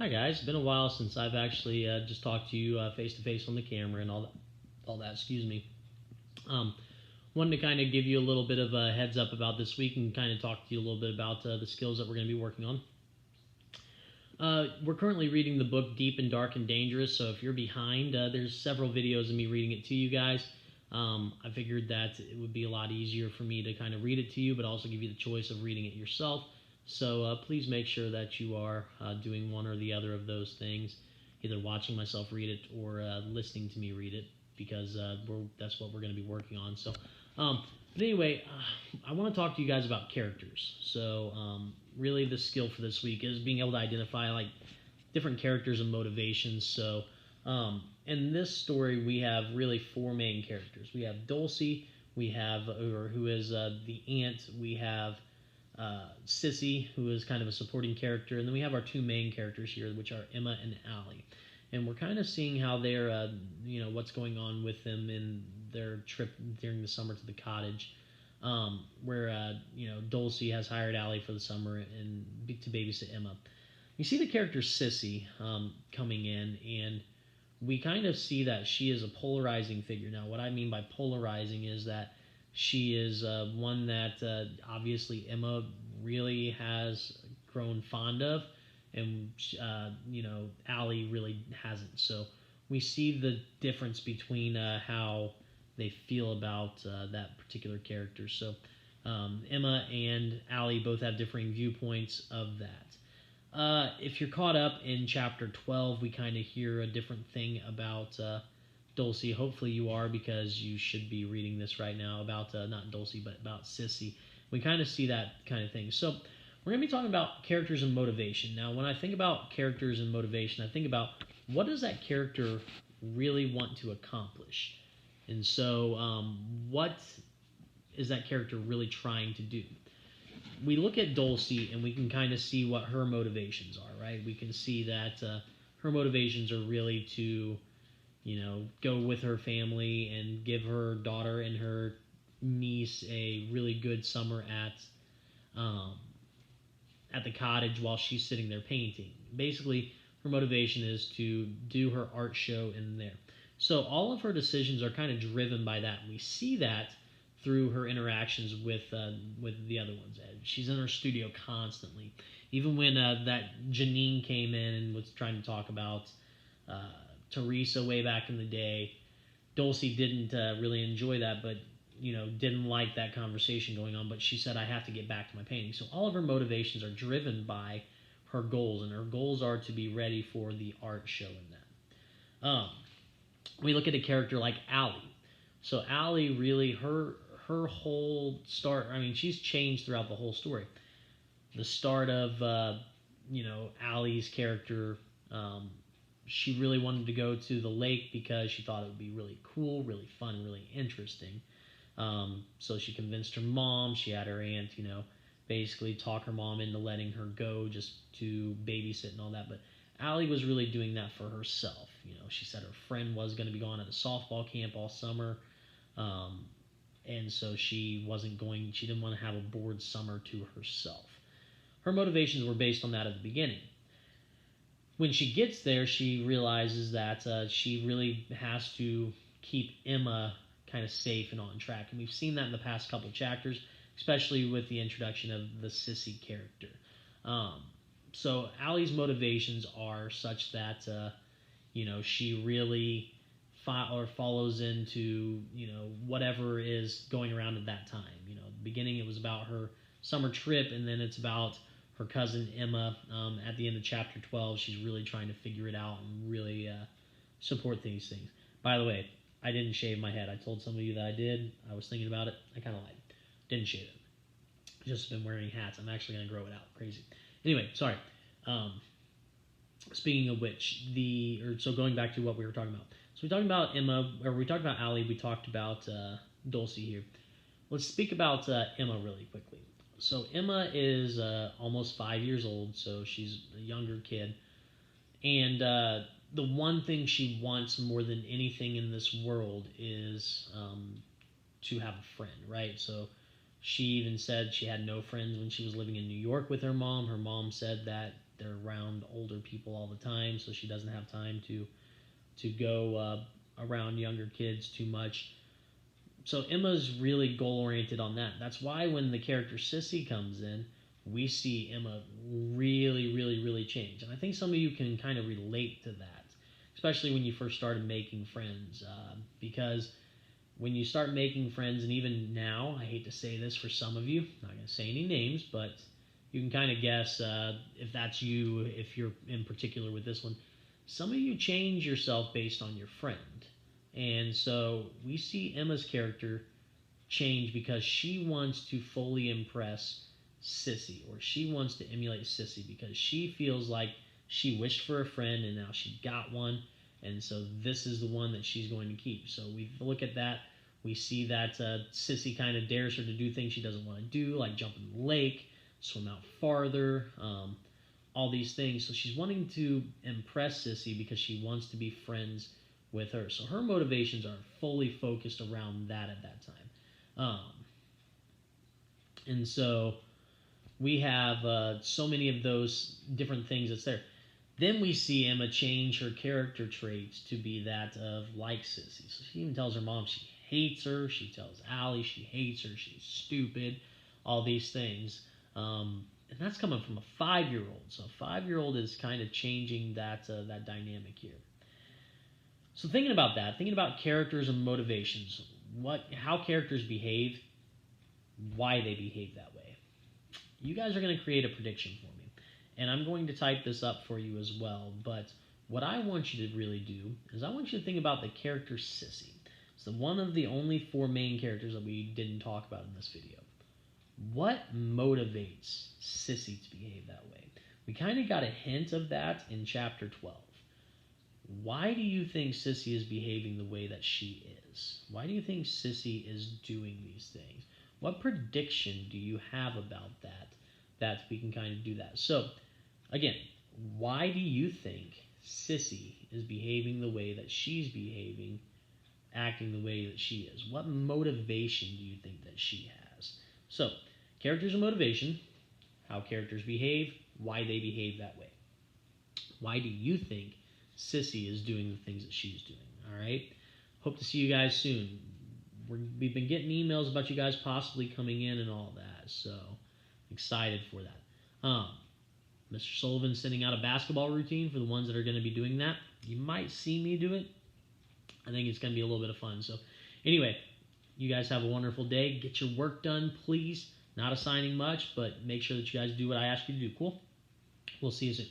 Hi guys, it's been a while since I've actually just talked to you face to face on the camera and all that. Excuse me. Um, Wanted to kind of give you a little bit of a heads up about this week and kind of talk to you a little bit about the skills that we're going to be working on. We're currently reading the book Deep and Dark and Dangerous, so if you're behind, there's several videos of me reading it to you guys. I figured that it would be a lot easier for me to kind of read it to you, but also give you the choice of reading it yourself. So please make sure that you are doing one or the other of those things, either watching myself read it or listening to me read it, because that's what we're going to be working on. But anyway, I want to talk to you guys about characters. Really, the skill for this week is being able to identify like different characters and motivations. In this story, we have really four main characters. We have Dulcie, who is the aunt. We have Sissy, who is kind of a supporting character, and then we have our two main characters here, which are Emma and Allie. And we're kind of seeing how they're, what's going on with them in their trip during the summer to the cottage, where Dulcie has hired Allie for the summer and to babysit Emma. You see the character Sissy coming in, and we kind of see that she is a polarizing figure. Now, what I mean by polarizing is that she is one that obviously Emma really has grown fond of, and Allie really hasn't. So we see the difference between how they feel about that particular character. So Emma and Allie both have differing viewpoints of that. If you're caught up in chapter 12, we kind of hear a different thing about Dulcie. Hopefully you are, because you should be reading this right now about not Dulcie, but about Sissy. We kind of see that kind of thing. So we're going to be talking about characters and motivation. Now, when I think about characters and motivation, I think about what does that character really want to accomplish? And so what is that character really trying to do? We look at Dulcie and we can kind of see what her motivations are, right? We can see that her motivations are really to, go with her family and give her daughter and her niece a really good summer at the cottage while she's sitting there painting. Basically, her motivation is to do her art show in there. So all of her decisions are kind of driven by that. We see that through her interactions with the other ones. She's in her studio constantly. Even when that Janine came in and was trying to talk about Teresa way back in the day, Dulcie didn't really enjoy that, but didn't like that conversation going on. But she said, "I have to get back to my painting." So all of her motivations are driven by her goals, and her goals are to be ready for the art show in that. We look at a character like Allie. So Allie really her whole start. I mean, she's changed throughout the whole story. The start of Allie's character. She really wanted to go to the lake because she thought it would be really cool, really fun, really interesting. So she convinced her mom. She had her aunt, basically talk her mom into letting her go just to babysit and all that. But Allie was really doing that for herself. She said her friend was going to be gone at a softball camp all summer. And so she wasn't going, she didn't want to have a bored summer to herself. Her motivations were based on that at the beginning. When she gets there, she realizes that she really has to keep Emma kind of safe and on track. And we've seen that in the past couple chapters, especially with the introduction of the Sissy character. So Allie's motivations are such that, she really follows into, whatever is going around at that time. At the beginning it was about her summer trip, and then it's about her cousin Emma. At the end of chapter 12, she's really trying to figure it out and really support these things. By the way, I didn't shave my head. I told some of you that I did. I was thinking about it. I kind of lied. Didn't shave it. Just been wearing hats. I'm actually going to grow it out. Crazy. Anyway, sorry. Speaking of which, so going back to what we were talking about. So we talked about Emma, or we talked about Allie. We talked about Dulcie here. Let's speak about Emma really quickly. So Emma is almost 5 years old, so she's a younger kid. And the one thing she wants more than anything in this world is to have a friend, right? So she even said she had no friends when she was living in New York with her mom. Her mom said that they're around older people all the time, so she doesn't have time to go around younger kids too much. So Emma's really goal-oriented on that. That's why when the character Sissy comes in, we see Emma really, really, really change. And I think some of you can kind of relate to that, especially when you first started making friends. Because when you start making friends, and even now, I hate to say this for some of you, I'm not going to say any names, but you can kind of guess if that's you, if you're in particular with this one. Some of you change yourself based on your friend. And so we see Emma's character change because she wants to fully impress Sissy, or she wants to emulate Sissy because she feels like she wished for a friend and now she got one, and so this is the one that she's going to keep. So we look at that. We see that Sissy kind of dares her to do things she doesn't want to do, like jump in the lake, swim out farther, all these things. So she's wanting to impress Sissy because she wants to be friends with her. So her motivations are fully focused around that at that time. And so we have so many of those different things that's there. Then we see Emma change her character traits to be that of like Sissy. So she even tells her mom she hates her. She tells Allie she hates her. She's stupid. All these things. And that's coming from a 5-year-old. So a 5-year-old is kind of changing that dynamic here. So thinking about that, thinking about characters and motivations, how characters behave, why they behave that way. You guys are going to create a prediction for me. And I'm going to type this up for you as well. But what I want you to really do is I want you to think about the character Sissy. It's one of the only 4 main characters that we didn't talk about in this video. What motivates Sissy to behave that way? We kind of got a hint of that in chapter 12. Why do you think Sissy is behaving the way that she is? Why do you think Sissy is doing these things? What prediction do you have about that we can kind of do that? So, again, why do you think Sissy is behaving the way that she's behaving, acting the way that she is? What motivation do you think that she has? So, characters and motivation, how characters behave, why they behave that way. Why do you think Sissy is doing the things that she's doing? All right? Hope to see you guys soon. We've been getting emails about you guys possibly coming in and all that, so excited for that. Mr. Sullivan sending out a basketball routine for the ones that are going to be doing that. You might see me do it. I think it's going to be a little bit of fun. So anyway, you guys have a wonderful day. Get your work done, please. Not assigning much, but make sure that you guys do what I ask you to do. Cool? We'll see you soon.